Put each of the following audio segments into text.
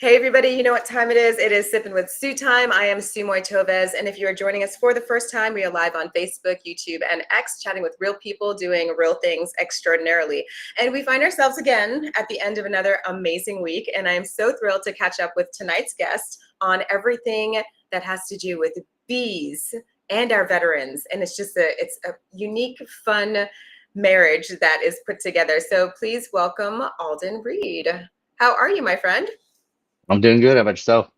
Hey everybody, you know what time it is? It is Sipping with Sue time. I am Szu-Moy, and if you are joining us for the first time, we are live on Facebook, YouTube, and X, chatting with real people doing real things extraordinarily. And we find ourselves again at the end of another amazing week, and I am so thrilled to catch up with tonight's guest on everything that has to do with bees and our veterans. And it's a unique, fun marriage that is put together. So please welcome Alden Reid. How are you, my friend? I'm doing good. How about yourself?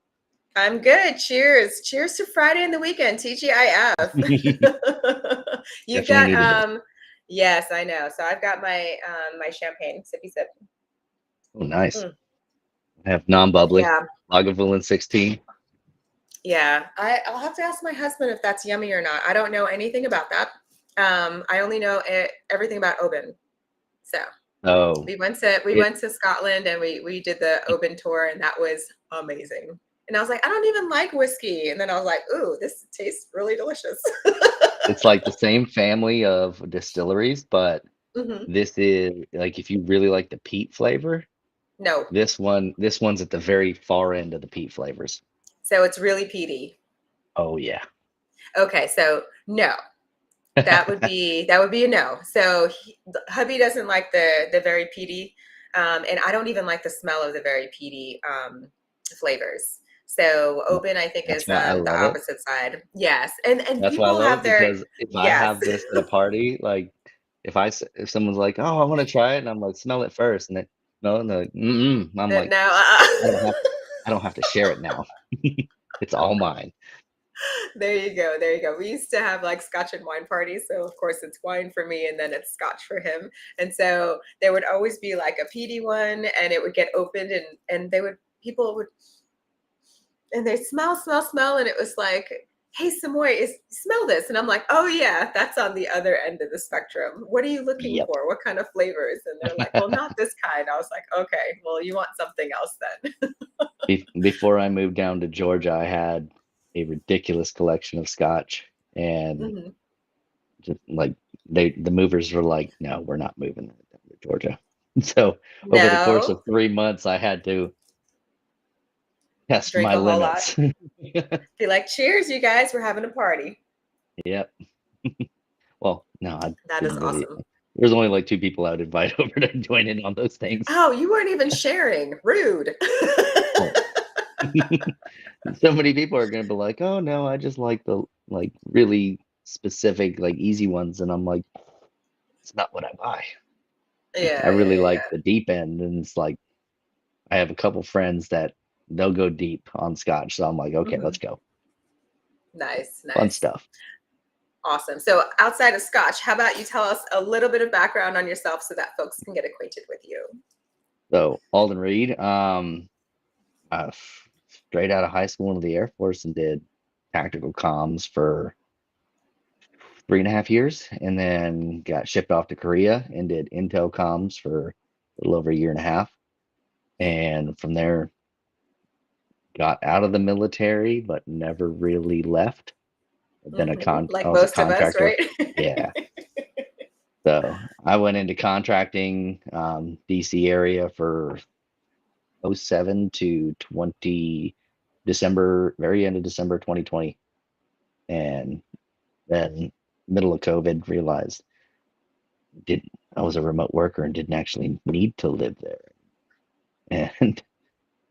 I'm good. Cheers. Cheers to Friday and the weekend. TGIF. You've Definitely got needed it. yes, I know. So I've got my champagne. Sippy sip. Oh, nice. Mm, I have non-bubbly, yeah. Lagavulin 16. Yeah. I'll have to ask my husband if that's yummy or not. I don't know anything about that. I only know everything about Oban. So Oh, we it, went to Scotland and we did the Oban tour and that was amazing. And I was like, I don't even like whiskey. And then I was like, ooh, this tastes really delicious. it's like the same family of distilleries, but Hmm. this is like if you really like the peat flavor, No. this one's at the very far end of the peat flavors. So it's really peaty. Oh yeah. Okay, so no. That would be a no. So hubby doesn't like the very peaty, and I don't even like the smell of the very peaty flavors. So open, I think, That's is why I the love it. opposite side. Yes, and That's why I people love have it their because if I yes. have this at a party, like if someone's like, "Oh, I want to try it," and I'm like, "Smell it first," and they no, and they're like, "Mm-mm," I'm like, No. I don't have I don't have to share it now. It's all mine. There you go. There you go. We used to have like scotch and wine parties. So, of course, it's wine for me and then it's scotch for him. And so there would always be like a peaty one and it would get opened and people would, and they smell. And it was like, hey, Szu-Moy, smell this. And I'm like, oh, yeah, that's on the other end of the spectrum. What are you looking Yep. for? What kind of flavors? And they're like, well, not this kind. I was like, okay, well, you want something else then. Before I moved down to Georgia, I had a ridiculous collection of scotch, and Hmm. just like the movers were like, "No, we're not moving down to Georgia." So over the course No, of 3 months, I had to test drink my a whole lot. limits. Be like, cheers, you guys, we're having a party. Yep. Well, no, I That is didn't really. awesome. There's only like two people I would invite over to join in on those things. Oh, you weren't even sharing. Rude. Oh. So many people are gonna be like, "Oh no, I just like the like really specific, like easy ones," and I'm like, "It's not what I buy. Like, I Yeah, really yeah, like yeah. the deep end," and it's like I have a couple friends that they'll go deep on scotch, so I'm like, "Okay, Hmm. let's go." Nice, Fun nice. stuff. Awesome. So, outside of Scotch, how about you tell us a little bit of background on yourself so that folks can get acquainted with you? So Alden Reid, straight out of high school into the Air Force and did tactical comms for 3.5 years, and then got shipped off to Korea and did intel comms for a little over a year and a half. And from there, got out of the military, but never really left. I've been I Like was a most of us, contractor. right? Yeah. So I went into contracting, DC area for '07 to 20 December, very end of December 2020. And then middle of COVID realized did I was a remote worker and didn't actually need to live there. And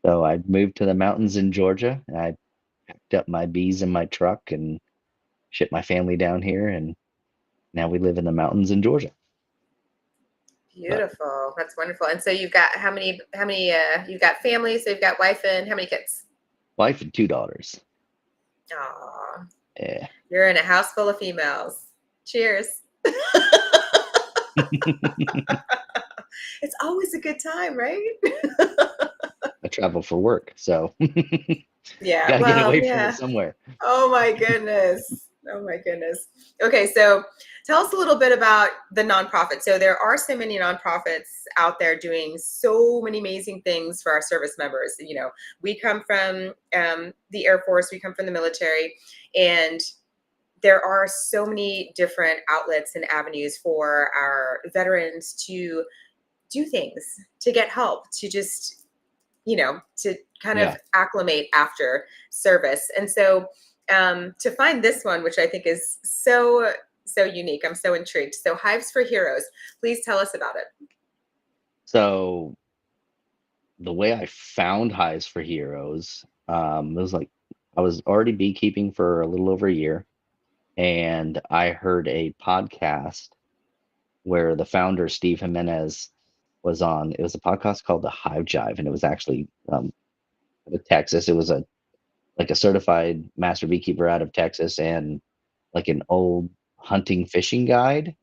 so I moved to the mountains in Georgia. And I packed up my bees in my truck and shipped my family down here. And now we live in the mountains in Georgia. But Beautiful. That's wonderful. And so you've got you've got family, so you've got wife and how many kids? wife and two daughters. Aw, Yeah. you're in a house full of females. Cheers. It's always a good time, right? I travel for work, so Yeah, got to get well, away from it yeah. somewhere. Oh my goodness. Oh my goodness. Okay, so tell us a little bit about the nonprofit. So there are so many nonprofits out there doing so many amazing things for our service members. You know, we come from the Air Force, we come from the military, and there are so many different outlets and avenues for our veterans to do things, to get help, to just to kind of Yeah. acclimate after service. And so to find this one, which I think is so unique, I'm so intrigued. So Hives for Heroes, please tell us about it. So the way I found Hives for Heroes, it was like I was already beekeeping for a little over a year, and I heard a podcast where the founder Steve Jimenez was on. It was a podcast called The Hive Jive, and it was actually out of Texas. It was a like a certified master beekeeper out of Texas, and like an old hunting fishing guide,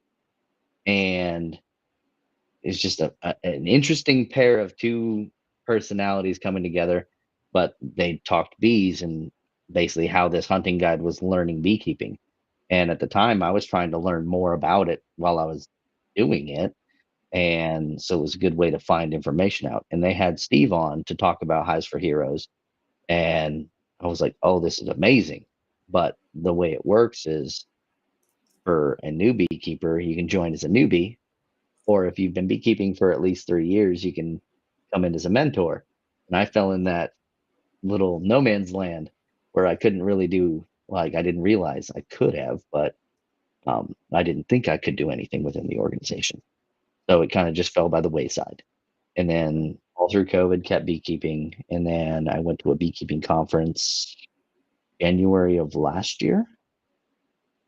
and it's just an interesting pair of two personalities coming together. But they talked bees and basically how this hunting guide was learning beekeeping. And at the time, I was trying to learn more about it while I was doing it. And so it was a good way to find information out. And they had Steve on to talk about Hives for Heroes. And I was like, oh, this is amazing. But the way it works is for a new beekeeper, you can join as a newbie, or if you've been beekeeping for at least 3 years, you can come in as a mentor. And I fell in that little no man's land where I couldn't really do, like, I didn't realize I could have, but I didn't think I could do anything within the organization. So it kind of just fell by the wayside. And then all through COVID, kept beekeeping. And then I went to a beekeeping conference January of last year.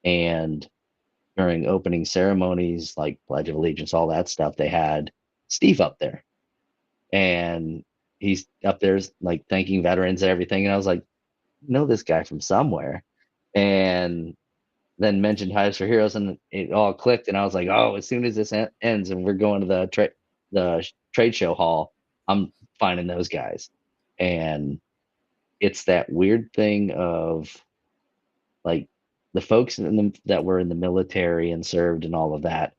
And during opening ceremonies, like Pledge of Allegiance, all that stuff, they had Steve up there. And he's up there like thanking veterans and everything. And I was like, know this guy from somewhere. And then mentioned Hives for Heroes, and it all clicked. And I was like, oh, as soon as this ends and we're going to the trade show hall, I'm finding those guys. And it's that weird thing of like the folks that were in the military and served and all of that.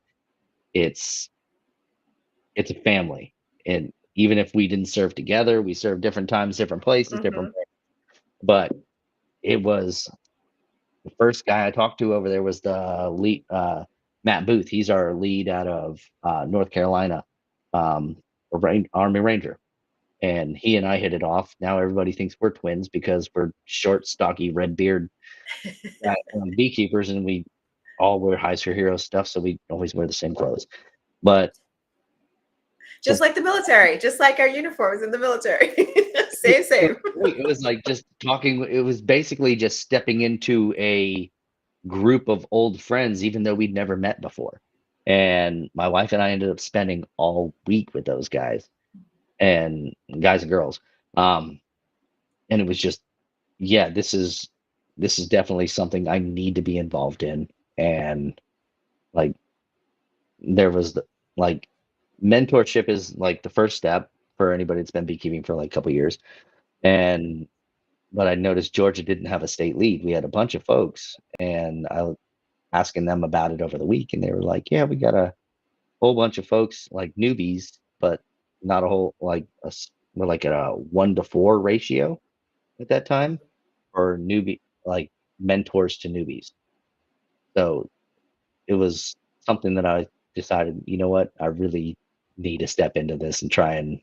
It's it's a family, and even if we didn't serve together, we served different times, different places, different. Mm-hmm. But it was the first guy I talked to over there was the lead, Matt Booth. He's our lead out of North Carolina, Army Ranger, and he and I hit it off. Now everybody thinks we're twins because we're short, stocky, red beard beekeepers, and we all wear Hives for Heroes stuff, so we always wear the same clothes. But Just like the military, just like our uniforms in the military. Same, it same. was great. It was like just talking. It was basically just stepping into a group of old friends, even though we'd never met before. And my wife and I ended up spending all week with those guys and guys and girls. Um, and it was just, yeah, this is definitely something I need to be involved in. And like there was like mentorship is like the first step for anybody that's been beekeeping for like a couple years. And but I noticed Georgia didn't have a state lead. We had a bunch of folks, and I was asking them about it over the week, and they were like, "Yeah, we got a whole bunch of folks like newbies, but not a whole we're like at a 1-to-4 ratio at that time for newbie like mentors to newbies." So it was something that I decided, you know what, I really need to step into this and try and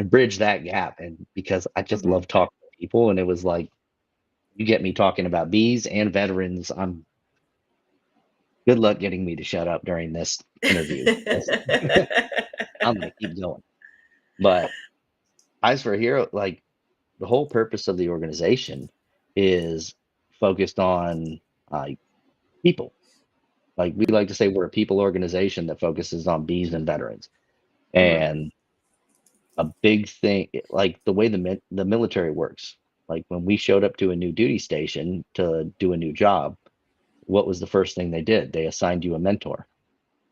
bridge that gap. And because I just Mm-hmm. love talking to people, and it was like, you get me talking about bees and veterans, I'm good luck getting me to shut up during this interview. I'm gonna keep going. But Eyes for a Hero, like the whole purpose of the organization is focused on uh, people. Like we like to say, we're a people organization that focuses on bees and veterans. Mm-hmm. And a big thing, like the way the military works, like when we showed up to a new duty station to do a new job, what was the first thing they did? They assigned you a mentor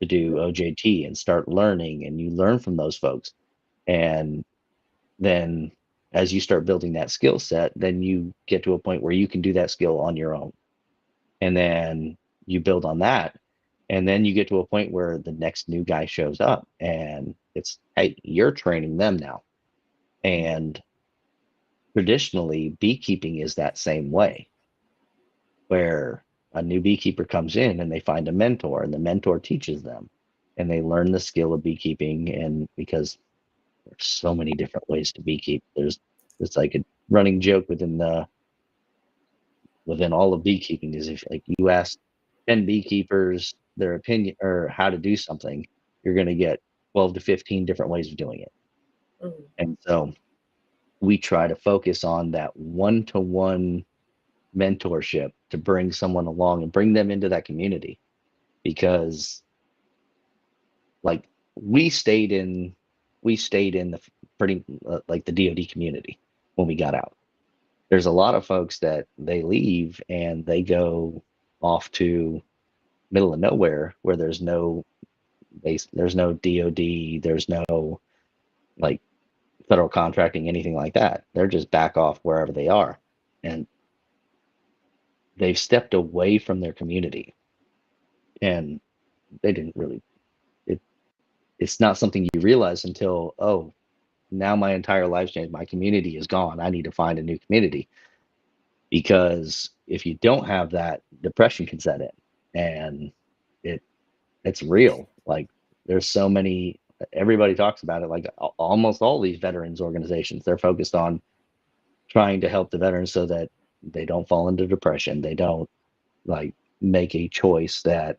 to do OJT and start learning, and you learn from those folks. And then as you start building that skill set, then you get to a point where you can do that skill on your own. And then you build on that. And then you get to a point where the next new guy shows up and it's, hey, you're training them now. And traditionally, beekeeping is that same way, where a new beekeeper comes in and they find a mentor, and the mentor teaches them and they learn the skill of beekeeping. And because there's so many different ways to beekeep. It's like a running joke within all of beekeeping is, if like you ask 10 beekeepers their opinion or how to do something, you're going to get 12 to 15 different ways of doing it. Mhm. And so we try to focus on that one-to-one mentorship to bring someone along and bring them into that community, because like we stayed in the pretty like the DoD community when we got out. There's a lot of folks that they leave and they go off to middle of nowhere where there's no base, there's no DoD, there's no like federal contracting, anything like that. They're just back off wherever they are, and they've stepped away from their community, and they didn't really. It, it's not something you realize until, oh, now my entire life's changed. My community is gone. I need to find a new community, because if you don't have that, depression can set in, and it it's real. Like there's so many. Everybody talks about it. Like almost all these veterans organizations, they're focused on trying to help the veterans so that they don't fall into depression. They don't like make a choice that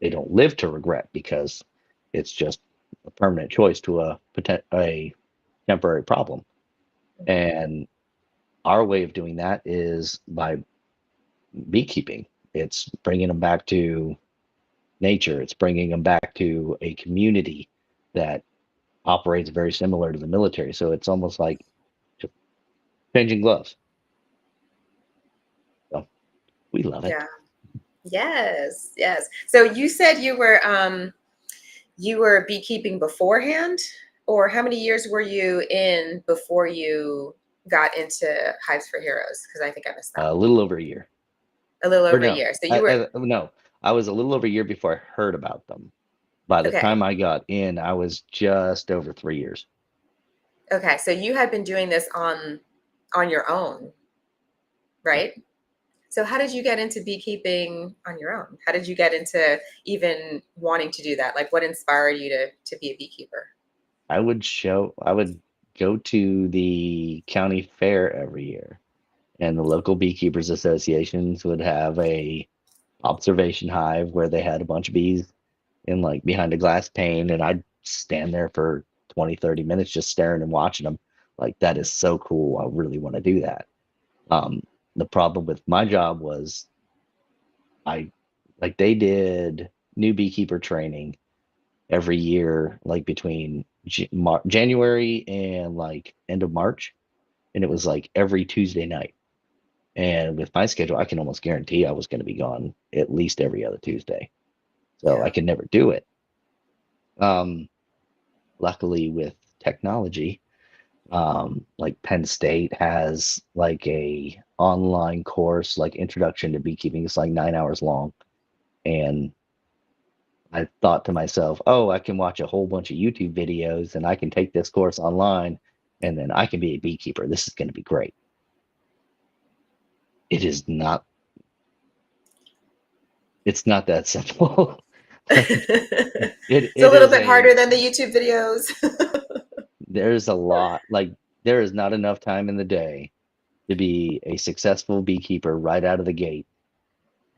they don't live to regret, because it's just a permanent choice to a temporary problem. And our way of doing that is by beekeeping. It's bringing them back to nature. It's bringing them back to a community that operates very similar to the military. So it's almost like changing gloves. So we love it. Yeah. Yes. Yes. So you said you were beekeeping beforehand, or how many years were you in before you got into Hives for Heroes? Because I think I missed that. A little over a year. A little Or over a no, year. So you were no, I was a little over a year before I heard about them. By the okay. time I got in, I was just over 3 years. Okay. So you had been doing this on your own, right? So how did you get into beekeeping on your own? How did you get into even wanting to do that? Like what inspired you to be a beekeeper? I would go to the county fair every year, and the local beekeepers associations would have a observation hive where they had a bunch of bees in like behind a glass pane, and I'd stand there for 20, 30 minutes just staring and watching them. Like that is so cool. I really want to do that. Um, the problem with my job was I like they did new beekeeper training every year, like between January and like end of March, and it was like every Tuesday night. And with my schedule, I can almost guarantee I was going to be gone at least every other Tuesday, so I Yeah. could never do it. Um, Luckily, with technology, like Penn State has like a online course, like Introduction to Beekeeping. It's like 9 hours long, and I thought to myself, oh, I can watch a whole bunch of YouTube videos and I can take this course online and then I can be a beekeeper. This is going to be great. It is not, it's not that simple. Like It's a it little is bit a, harder than the YouTube videos. there's a lot, like there is not enough time in the day to be a successful beekeeper right out of the gate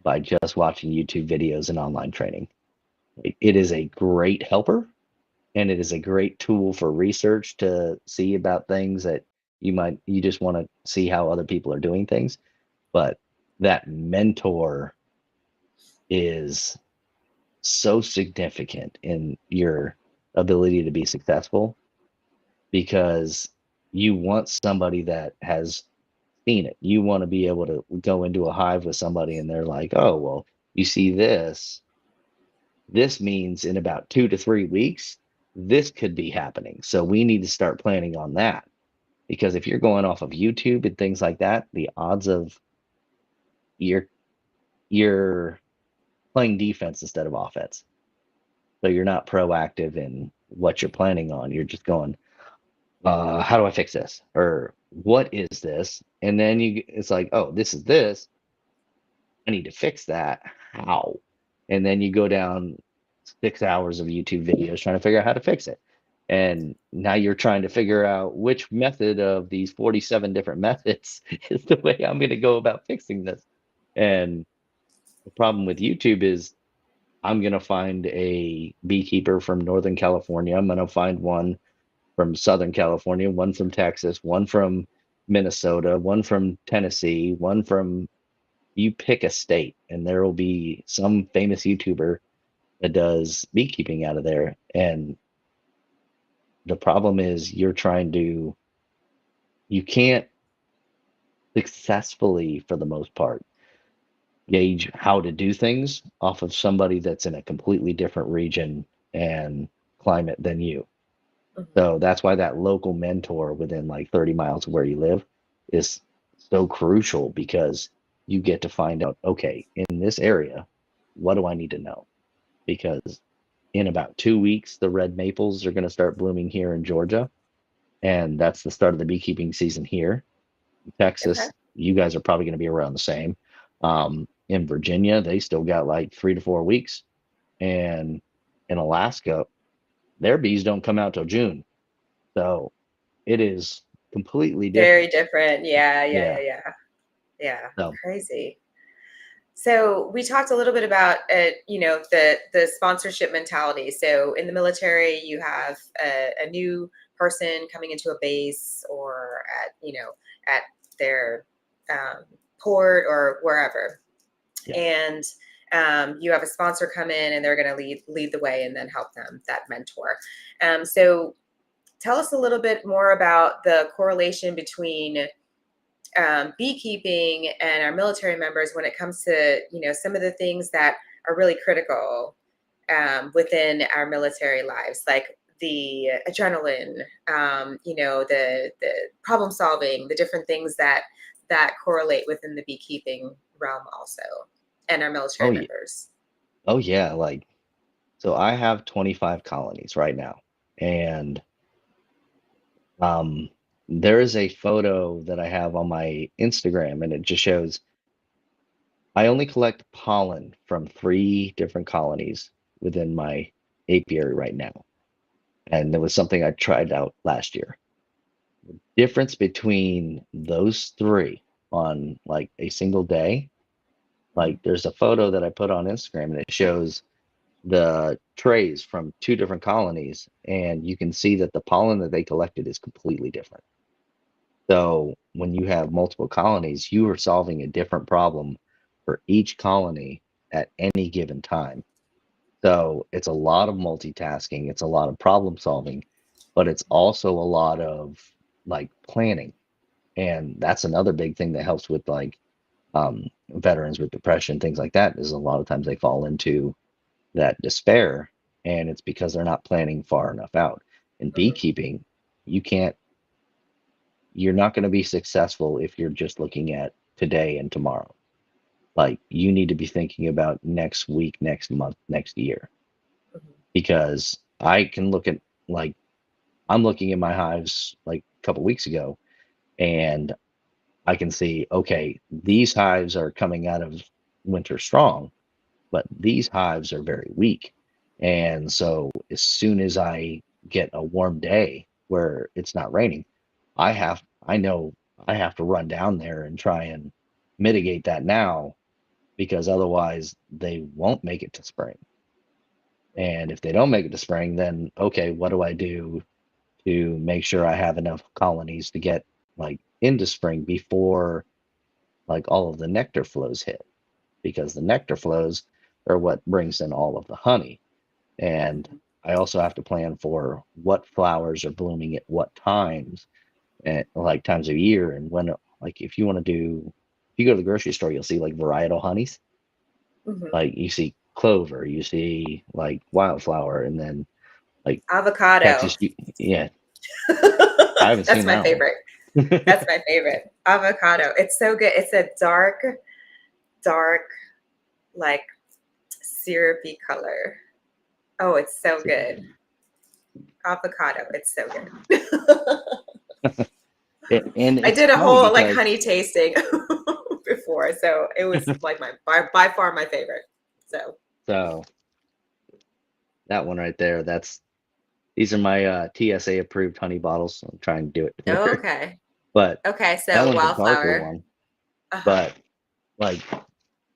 by just watching YouTube videos and online training. It is a great helper, and it is a great tool for research to see about things that you just want to see how other people are doing things. But that mentor is so significant in your ability to be successful, because you want somebody that has seen it. You want to be able to go into a hive with somebody and they're like, oh, well, you see this means in about 2 to 3 weeks, this could be happening. So we need to start planning on that. Because if you're going off of YouTube and things like that, the odds of you're you're playing defense instead of offense. So you're not proactive in what you're planning on. You're just going, how do I fix this? Or what is this? And then it's like, oh, this is this. I need to fix that. How? And then you go down 6 hours of YouTube videos trying to figure out how to fix it. And now you're trying to figure out which method of these 47 different methods is the way I'm going to go about fixing this. And the problem with YouTube is I'm going to find a beekeeper from Northern California. I'm going to find one from Southern California, one from Texas, one from Minnesota, one from Tennessee, one from, you pick a state, and there will be some famous YouTuber that does beekeeping out of there. And the problem is you can't successfully, for the most part, gauge how to do things off of somebody that's in a completely different region and climate than you. Mhm. So that's why that local mentor within like 30 miles of where you live is so crucial, because you get to find out, okay, in this area, what do I need to know? Because in about 2 weeks, the red maples are going to start blooming here in Georgia. And that's the start of the beekeeping season here. In Okay. Texas, you guys are probably going to be around the same. In Virginia, they still got like 3 to 4 weeks. And in Alaska, their bees don't come out till June. So it is completely Very different. different. Yeah, yeah, Yeah. yeah, yeah. Yeah. So, Crazy. So we talked a little bit about the sponsorship mentality. So in the military, you have a new person coming into a base or at their port or wherever, yeah. and you have a sponsor come in and they're going to lead the way and then help them, that mentor. So tell us a little bit more about the correlation between beekeeping and our military members when it comes to some of the things that are really critical within our military lives, like the adrenaline, the problem solving, the different things that correlate within the beekeeping realm also, and our Oh, military yeah. members. Oh, yeah. Like, so I have 25 colonies right now. And um, there is a photo that I have on my Instagram, and it just shows I only collect pollen from 3 different colonies within my apiary right now. And it was something I tried out last year. Difference between those three on like a single day, like there's a photo that I put on Instagram, and it shows the trays from 2 different colonies, and you can see that the pollen that they collected is completely different. So when you have multiple colonies, you are solving a different problem for each colony at any given time. So it's a lot of multitasking, it's a lot of problem solving, but it's also a lot of like planning. And that's another big thing that helps with like veterans with depression, things like that, is a lot of times they fall into that despair, and it's because they're not planning far enough out. In Mhm. beekeeping, you can't, you're not going to be successful if you're just looking at today and tomorrow. Like you need to be thinking about next week, next month, next year, Mhm. because I can look at like I'm looking at my hives like a couple weeks ago, and I can see, okay, these hives are coming out of winter strong, but these hives are very weak. And so as soon as I get a warm day where it's not raining, I know I have to run down there and try and mitigate that now, because otherwise they won't make it to spring. And if they don't make it to spring, then okay, what do I do to make sure I have enough colonies to get like into spring before like all of the nectar flows hit? Because the nectar flows are what brings in all of the honey. And Mhm. I also have to plan for what flowers are blooming at what times, and like times of year, and when, like if you want to do, if you go to the grocery store, you'll see like varietal honeys. Mhm. Like you see clover, you see like wildflower, and then like Avocado. Texas. Yeah, I haven't That's seen my that one. favorite. That's my favorite. Avocado. It's so good. It's a dark, like syrupy color. Oh, it's so good. Avocado. It's so good. And I it's did a funny whole like because honey tasting before, so it was like my by far my favorite. So so that one right there. These are my TSA approved honey bottles. I'm trying to do it Oh, here, okay. but Okay, that so one's a darker wildflower. one. Uh-huh. But like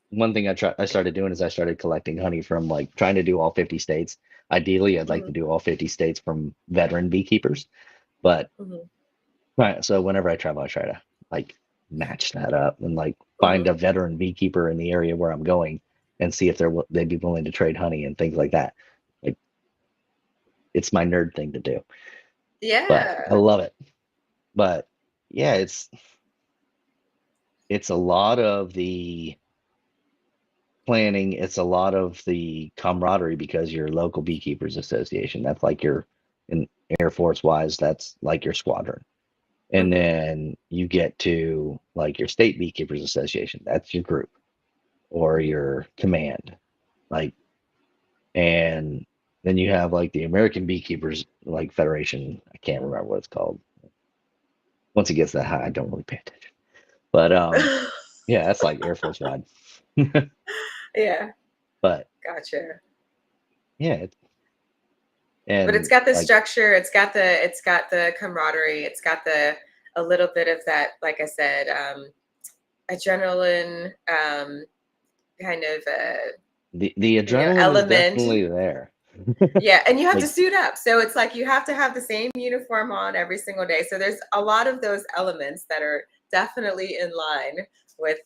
one thing I started doing is I started collecting honey from like trying to do all 50 states. Ideally, I'd like to Hmm. do all 50 states from veteran beekeepers, but Hmm. right. So whenever I travel, I try to like match that up and like find Hmm. a veteran beekeeper in the area where I'm going and see if they'd be willing to trade honey and things like that. Like it's my nerd thing to do, but I Yeah. love it. But yeah, it's a lot of the planning. It's a lot of the camaraderie because your local beekeepers association. That's like your in Air Force wise. That's like your squadron. And Hmm. then you get to like your state beekeepers association. That's your group or Hmm. your command. Like, and then you have like the American Beekeepers like Federation. I can't remember what it's called. Once it gets that high, I don't really pay attention. But yeah, that's like Air Force wide. Yeah, But gotcha. yeah, But it's and got the like structure, it's got the camaraderie, it's got the a little bit of that, like I said, adrenaline, kind of the adrenaline is element. definitely there. Yeah, and you have to Like, suit up. So it's like you have to have the same uniform on every single day. So there's a lot of those elements that are definitely in line with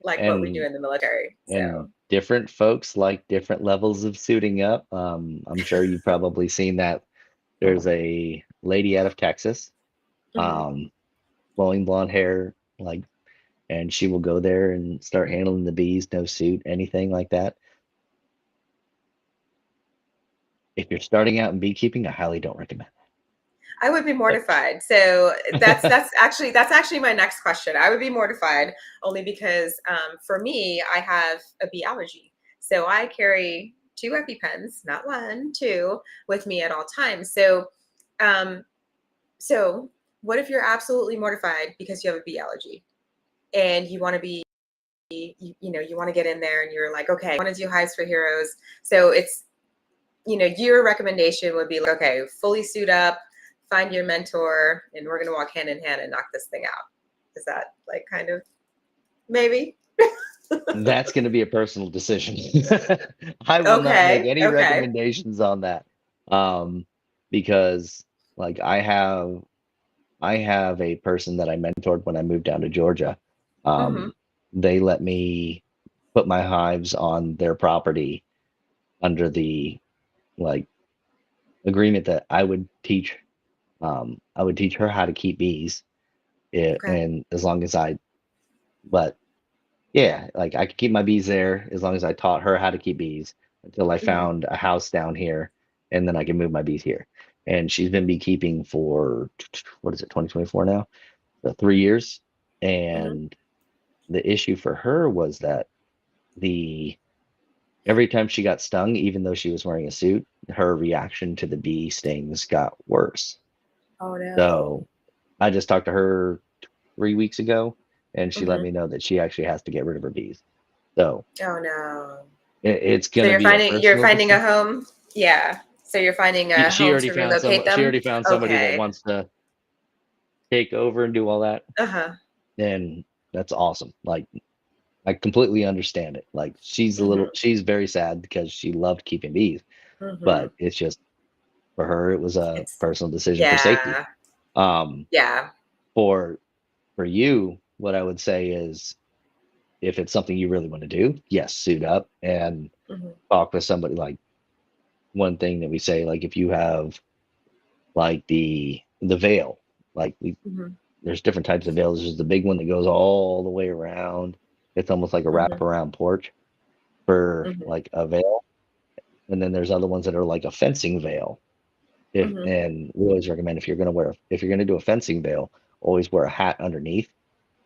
like what we do and in the military. and So, different folks like different levels of suiting up. I'm sure you've probably seen that. There's a lady out of Texas, mhm. um, flowing blonde hair, like, and she will go there and start handling the bees, no suit, anything like that. If you're starting out in beekeeping, I highly don't recommend I would be it. mortified. So that's But that's actually that's actually my next question. I would be mortified only because for me, I have a bee allergy. So I carry two EpiPens, not one, two, with me at all times. Um, so what if you're absolutely mortified because you have a bee allergy and you want to be, you want to get in there and you're like, okay, I want to do Hives for Heroes. So it's your recommendation would be like, okay, fully suit up, find your mentor, and we're going to walk hand in hand and knock this thing out. Is that like kind of maybe? that's going to be a personal decision. I will not make Okay. any Okay. recommendations on that, um, because like I have a person that I mentored when I moved down to Georgia. Hmm. Um, they let me put my hives on their property under the like agreement that I would teach her how to keep bees, Okay. and as long as but yeah, like I could keep my bees there as long as I taught her how to keep bees until I Hmm. found a house down here, and then I can move my bees here. And she's been beekeeping for what is it, 2024 now? So 3 years. Hmm. And the issue for her was that the every time she got stung, even though she was wearing a suit, her reaction to the bee stings got worse. Oh no. So I just talked to her 3 weeks ago, and she let Hmm. me know that she actually has to get rid of her bees. So Oh no. it's So going to you're be a finding you're personal finding a decision. home. Yeah. So you're finding a home to relocate She them. already found somebody that Okay. wants to take over and do all that, Uh huh. and that's awesome. Like I completely understand it. Like Hmm. she's very sad because she loved keeping bees, Hmm. but it's just for her it was a It's personal decision for safety. yeah. Um, Yeah. for you, what I would say is if it's something you really want to do, yes, suit up and Hmm. talk with somebody. Like one thing that we say, like if you have like the veil, like Hmm. there's different types of veils. There's the big one that goes all the way around. It's almost like a Hmm. wraparound porch for Hmm. like a veil. And then there's other ones that are like a fencing veil. If Hmm. and we always recommend if you're gonna do a fencing veil, always wear a hat underneath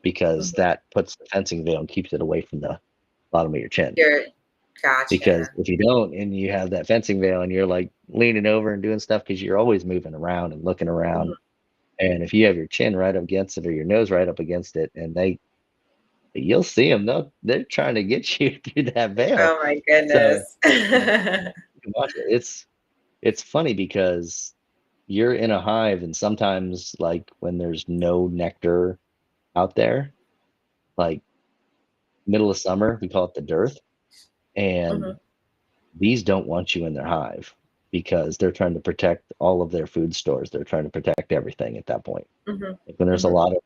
because Hmm. that puts the fencing veil and keeps it away from the bottom of your chin. You're Because gotcha. if you don't and you have that fencing veil and you're like leaning over and doing stuff because you're always moving around and looking around, Mhm. and if you have your chin right up against it or your nose right up against it, and you'll see them. They're trying to get you through that veil. Oh my So goodness. you can watch it. it's funny because you're in a hive, and sometimes, like, when there's no nectar out there, like middle of summer, we call it the dearth, Hmm. and bees don't want you in their hive because they're trying to protect all of their food stores. They're trying to protect everything at that point. Hmm. Like when there's a Hmm. lot of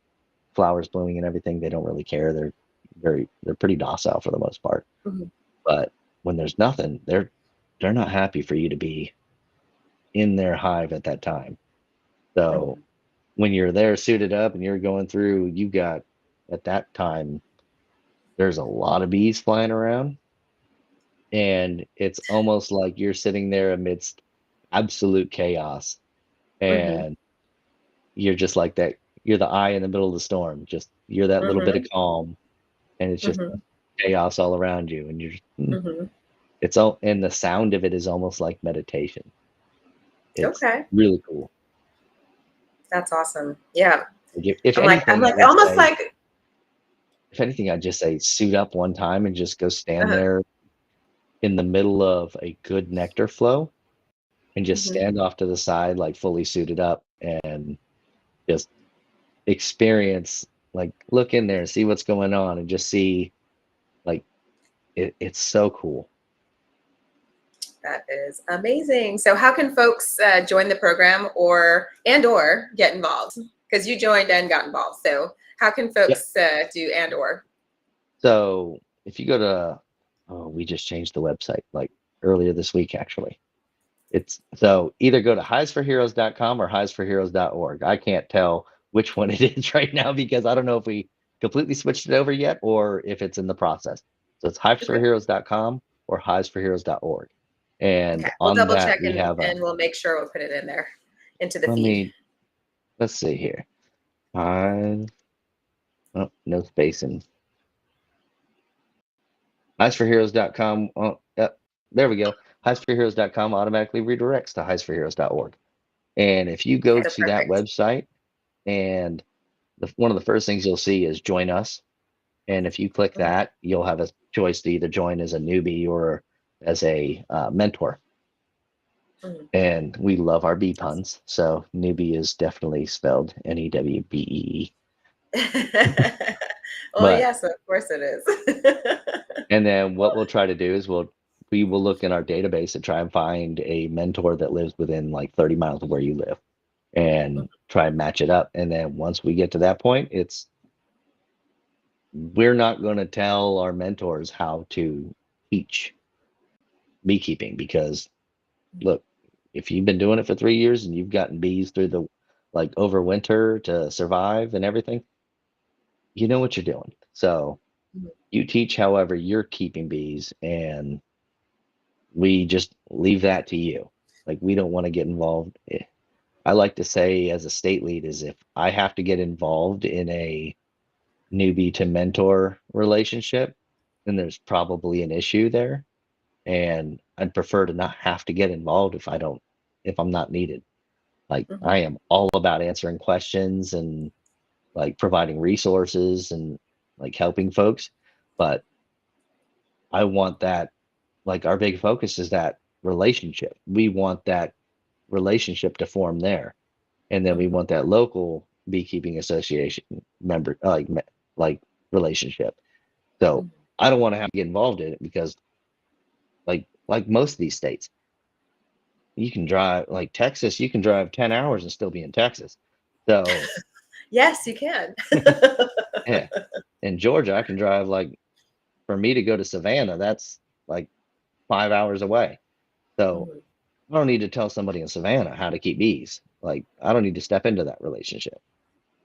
flowers blooming and everything, they don't really care. They're pretty docile for the most part. Hmm. But when there's nothing, they're not happy for you to be in their hive at that time. So Hmm. when you're there suited up and you're going through, you got at that time, there's a lot of bees flying around, and it's almost like you're sitting there amidst absolute chaos, Hmm. and you're just like that. You're the eye in the middle of the storm. Just you're that little bit of Hmm. calm, and it's just Hmm. chaos all around you, and you're just, Hmm. it's all, and the sound of it is almost like meditation. It's Okay, really cool. that's awesome. Yeah, Like if I'm anything, I like would almost say, like. if anything, I'd just say suit up one time and just go stand Uh, there in the middle of a good nectar flow and just hmm. stand off to the side, like fully suited up, and just experience, like look in there and see what's going on and just see, like, it's so cool. That is amazing. So, how can folks join the program or get involved? Because you joined and got involved. So, how can Yep. folks do and or? So if you go to, oh, we just changed the website like earlier this week, actually. It's so either go to hivesforheroes.com or hivesforheroes.org. I can't tell which one it is right now because I don't know if we completely switched it over yet or if it's in the process. So it's Okay. hivesforheroes.com or hivesforheroes.org. And Okay. We'll on double that check we have a, and we'll make sure we'll put it in there into the let feed. me, let's see here. Hive, oh, no spacing. Hivesforheroes.com. Oh, yep, there we go. Hivesforheroes.com automatically redirects to hivesforheroes.org. And if you Okay, go so to that perfect. website, and one of the first things you'll see is join us. And if you click Mhm. that, you'll have a choice to either join as a newbie or as a mentor. Mhm. And we love our bee Awesome. puns. So newbie is definitely spelled Newbee. Well, But, yes, of course it is. and then what we'll try to do is we will look in our database and try and find a mentor that lives within like 30 miles of where you live and try and match it up. And then once we get to that point, we're not going to tell our mentors how to teach beekeeping because look, if you've been doing it for 3 years and you've gotten bees through the, like, over winter to survive and everything, you know what you're doing. So Mhm. you teach however you're keeping bees, and we just leave that to you. Like, we don't want to get involved. I like to say as a state lead is if I have to get involved in a newbie to mentor relationship, then there's probably an issue there. And I'd prefer to not have to get involved if I'm not needed. Like, I Mhm. am all about answering questions and like providing resources and like helping folks. But I want that, like, our big focus is that relationship. We want that relationship to form there. And then we Mhm. want that local beekeeping association member, like relationship. So Mhm. I don't want to have to get involved in it because, like most of these states, you can drive, like Texas, you can drive 10 hours and still be in Texas. So Yes, you can. yeah, in Georgia, I can drive, like, for me to go to Savannah, that's like 5 hours away. So Mhm. I don't need to tell somebody in Savannah how to keep bees. Like, I don't need to step into that relationship.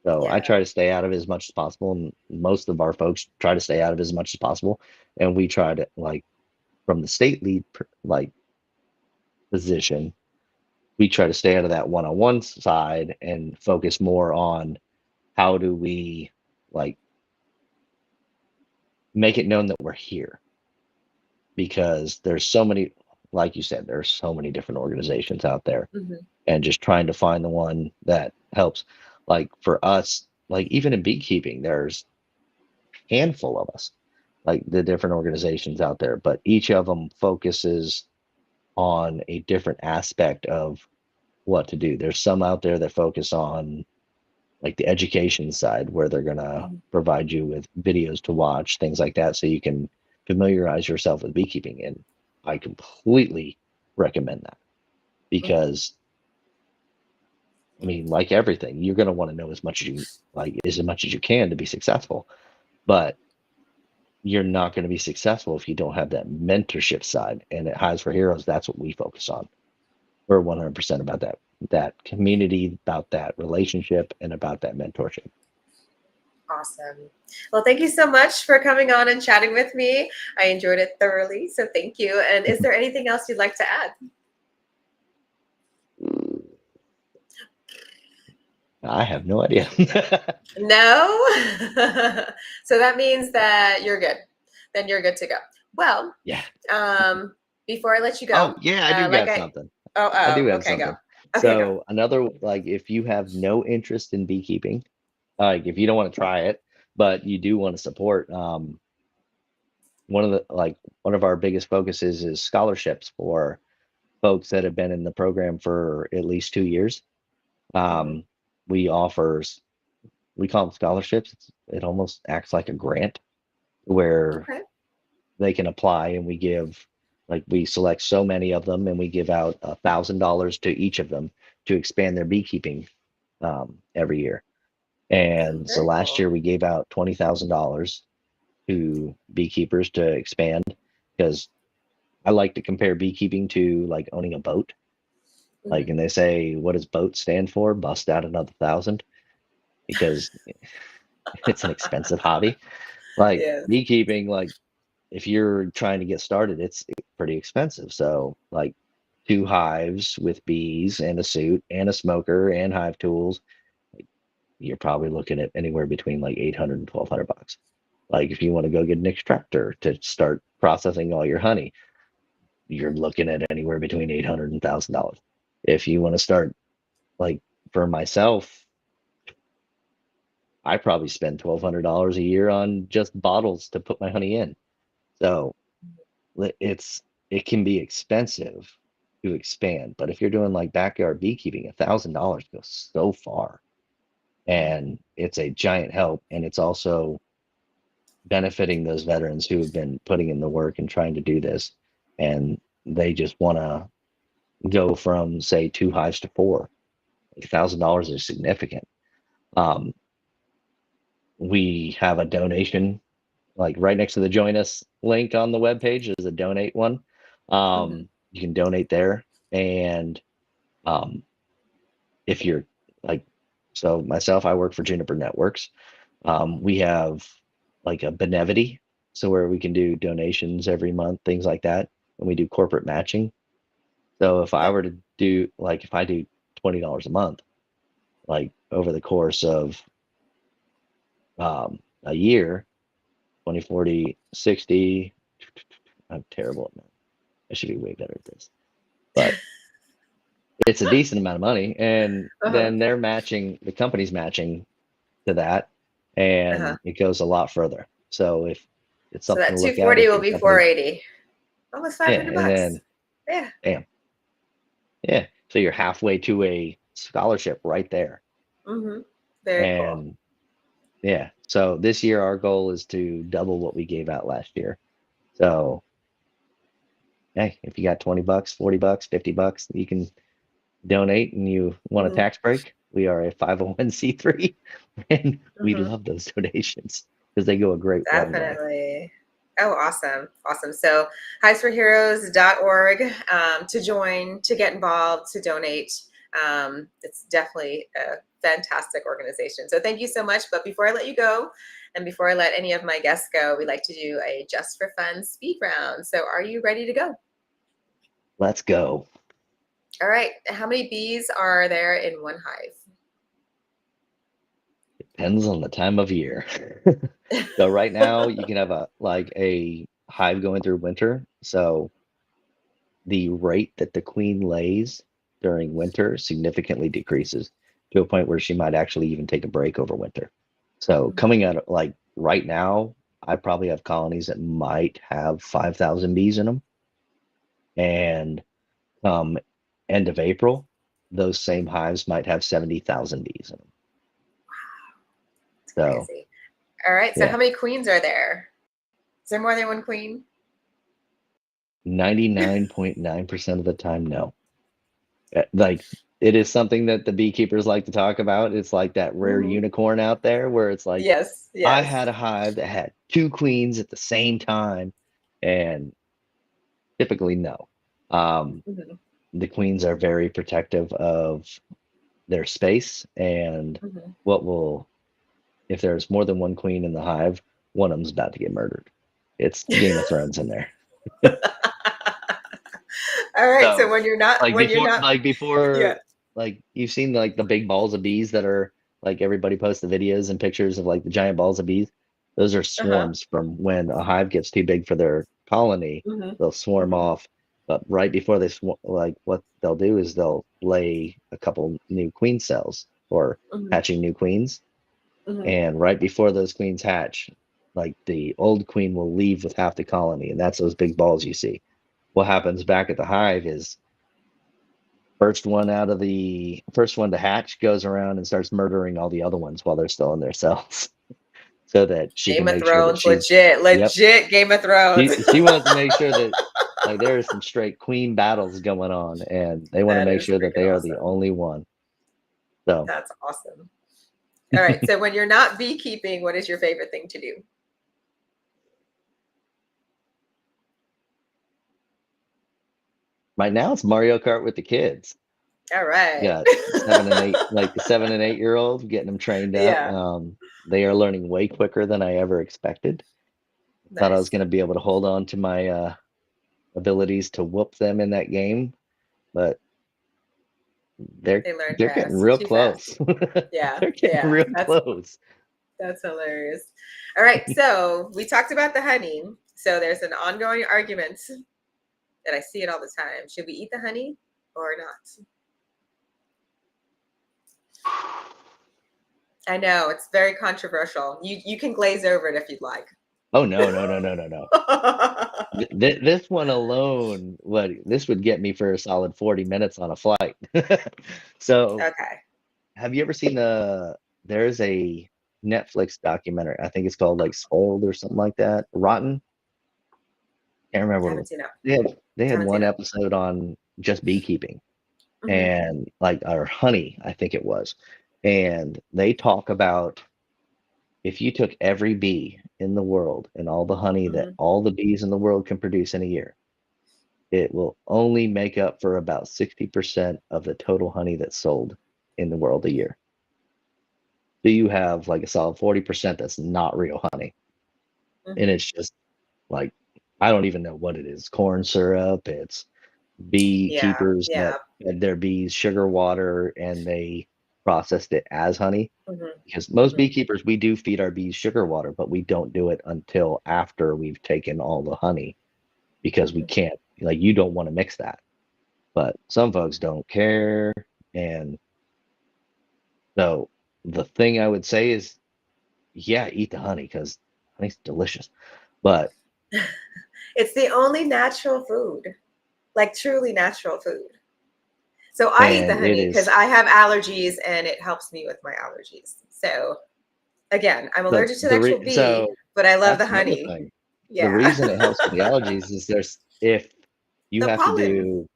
So I Yeah. try to stay out of it as much as possible, and most of our folks try to stay out of it as much as possible. And we try to, like, from the state lead, like, position, we try to stay out of that one-on-one side and focus more on how do we, like, make it known that we're here, because there's so many, like you said, there's so many different organizations out there, Mhm. and just trying to find the one that helps. Like for us, like even in beekeeping, there's a handful of us, like the different organizations out there, but each of them focuses on a different aspect of what to do. There's some out there that focus on like the education side where they're going to provide you with videos to watch, things like that, so you can familiarize yourself with beekeeping. And I completely recommend that because, I mean, like everything, you're going to want to know as much as you can to be successful. But you're not going to be successful if you don't have that mentorship side. And at Hives for Heroes, that's what we focus on. We're 100% about that community, about that relationship, and about that mentorship. Awesome. Well, thank you so much for coming on and chatting with me. I enjoyed it thoroughly, so thank you. And is there anything else you'd like to add? I have no idea. No? So that means that you're good. Then you're good to go. Well, Yeah. before I let you Oh, go, yeah, I do got something. I do have okay, go. something. Okay, go. So another, like, if you have no interest in beekeeping, like if you don't want to try it, but you do want to support, one of our biggest focuses is scholarships for folks that have been in the program for at least 2 years. Mm-hmm. We offer, we call them scholarships. It almost acts like a grant where Okay. they can apply, and we select so many of them, and we give out $1,000 to each of them to expand their beekeeping every year. Oh, And so very last cool. year we gave out $20,000 to beekeepers to expand, because I like to compare beekeeping to like owning a boat. Mm-hmm. Like, and they say, what does BOAT stand for? Bust out another thousand, because it's an expensive hobby. Like Yes. beekeeping, like if you're trying to get started, it's pretty expensive. So like 2 hives with bees and a suit and a smoker and hive tools, you're probably looking at anywhere between like 800 and 1,200 bucks. Like if you want to go get an extractor to start processing all your honey, you're looking at anywhere between 800 and $1,000. If you want to start, like for myself, I probably spend $1,200 a year on just bottles to put my honey in. So it's it can be expensive to expand, but if you're doing like backyard beekeeping, $1,000 goes so far, and it's a giant help. And it's also benefiting those veterans who have been putting in the work and trying to do this, and they just want to go from say 2 hives to 4. $1,000 is significant. Um, we have a donation, like right next to the join us link on the webpage is a donate one. Mm-hmm. You can donate there. And um, if you're like, so myself, I work for Juniper Networks. We have like a Benevity, so where we can do donations every month, things like that. And we do corporate matching. So if I Okay. were to do, like, if I do $20 a month, like over the course of a year, 20, 40, 60, I'm terrible at math. I should be way better at this. But it's a decent amount of money. And Uh-huh. then the company's matching to that, Uh-huh. and it goes a lot further. So if it's So something that to look at, 240 if will your be company, 480. Almost yeah, 500 and bucks. then Yeah. bam, yeah. So you're halfway to a scholarship right there. Mm-hmm. Very cool. And yeah, so this year our goal is to double what we gave out last year. So hey, if you got 20 bucks, 40 bucks, 50 bucks, you can donate, and you want a Mm-hmm. tax break. We are a 501c3, and we Mm-hmm. love those donations because they go a great long way. Definitely. Oh, awesome. Awesome. So hivesforheroes.org to join, to get involved, to donate. It's definitely a fantastic organization. So thank you so much. But before I let you go, and before I let any of my guests go, we like to do a just for fun speed round. So are you ready to go? Let's go. All right. How many bees are there in one hive? Depends on the time of year. So right now you can have a hive going through winter. So the rate that the queen lays during winter significantly decreases to a point where she might actually even take a break over winter. So coming out like right now, I probably have colonies that might have 5,000 bees in them. And end of April, those same hives might have 70,000 bees in them. It's So crazy. All right. So yeah, how many queens are there? Is there more than one queen? 99.9% of the time, no. Like it is something that the beekeepers like to talk about. It's like that rare Mm-hmm. unicorn out there where it's like, Yes. I Yes. had a hive that had two queens at the same time, and typically no. Um, Mm-hmm. the queens are very protective of their space, and Mm-hmm. what will, if there's more than one queen in the hive, one of them's about to get murdered. It's Game of Thrones in there. All right. So So when you're not, like when you're before, not, like yeah. before, like you've seen like the big balls of bees that are like everybody posts the videos and pictures of like the giant balls of bees. Those are Uh-huh. swarms from when a hive gets too big for their colony, Mm-hmm. they'll swarm Mm-hmm. off. But right before they swarm, like what they'll do is they'll lay a couple new queen cells or Mm-hmm. hatching new queens. Mm-hmm. And right before those queens hatch, like the old queen will leave with half the colony, and that's those big balls you see. What happens back at the hive is first one to hatch goes around and starts murdering all the other ones while they're still in their cells, so that she can Game of make sure that Thrones, she's, legit, yep, legit Game of Thrones. she wants to make sure that like there are some straight queen battles going on, and they want to That make is sure that freaking they are the awesome. only one. So That's awesome. All right. So when you're not beekeeping, what is your favorite thing to do? right now it's Mario Kart with the kids. All right. Got 7 and 8, like the 7 and 8 year olds, getting them trained up. Yeah. They are learning way quicker than I ever expected. Thought I was Nice. going to be able to hold on to my abilities to whoop them in that game, but they're They learn they're getting fast, real too fast. close. Yeah. They're getting Yeah. real That's close. That's hilarious. All right, so we talked about the honey. So there's an ongoing argument that I see it all the time. Should we eat the honey or not? I know it's very controversial. You can glaze over it if you'd like. Oh no, no, no, no, no, no. This one alone, what this would get me for a solid 40 minutes on a flight. So, Okay, have you ever seen there's a Netflix documentary. I think it's called like Spoiled or something like that. Rotten. Can't remember what it haven't was. seen it. They had Haven't seen one it. episode on just beekeeping Hmm. and like or honey, I think it was. And they talk about if you took every bee in the world and all the honey that Hmm. all the bees in the world can produce in a year, it will only make up for about 60% of the total honey that's sold in the world a year. So you have like a solid 40% that's not real honey. And Hmm. it's just like, I don't even know what it is. Corn syrup, it's Yeah, beekeepers yeah. that fed their bees sugar water and they processed it as honey. Hmm. Because most Hmm. beekeepers, we do feed our bees sugar water, but we don't do it until after we've taken all the honey because we Hmm. can't, like, you don't want to mix that. But some folks don't care. And so the thing I would say is, yeah, eat the honey because honey's delicious. But, It's the only natural food, like truly natural food. So I eat the and it honey because is I have allergies and it helps me with my allergies. So again, I'm the, allergic to the actual bee, so but I love the that's another honey. thing. The Yeah. reason it helps with the allergies is there's, if you The have to pollen. do,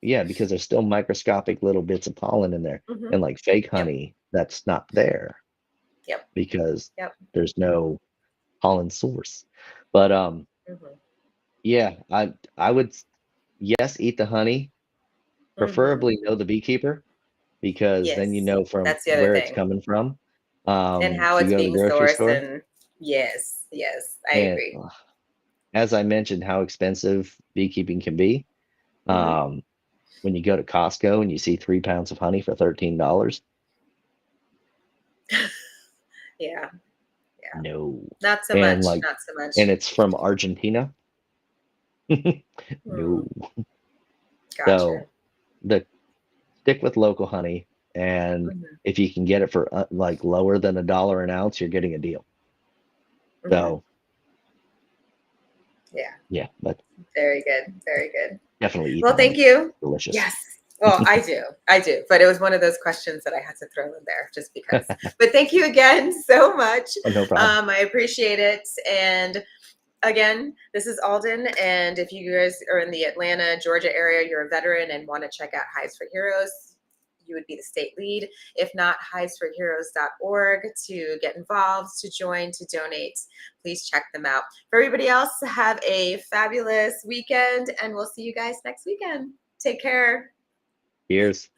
yeah, because there's still microscopic little bits of pollen in there Hmm. and like fake Yep. honey that's not there Yep. because Yep. there's no pollen source. But Hmm. yeah, I would yes, eat the honey, Hmm. preferably know the beekeeper because then you Yes. know from That's the other where it's thing. coming from. And how If you it's go to the being grocery sourced. store, And yes, yes, I and agree. as I mentioned, how expensive beekeeping can be. Hmm. Um, when you go to Costco and you see 3 pounds of honey for $13, Yeah. Yeah. no. Not so And much. like, Not so much. and it's from Argentina. Hmm. No. Gotcha. So the stick with local honey, and Hmm. if you can get it for like lower than $1 an ounce, you're getting a deal. Hmm. So Yeah. yeah, but Very good. Very good. Definitely eat Well, them. thank you. Delicious. Yes. Well, I do. But it was one of those questions that I had to throw in there just because. But thank you again so much. Oh, no problem. I appreciate it. And again, this is Alden. And if you guys are in the Atlanta, Georgia area, you're a veteran and want to check out Hives for Heroes, you would be the state lead. If not, hivesforheroes.org to get involved, to join, to donate. Please check them out. For everybody else, have a fabulous weekend, and we'll see you guys next weekend. Take care. Cheers.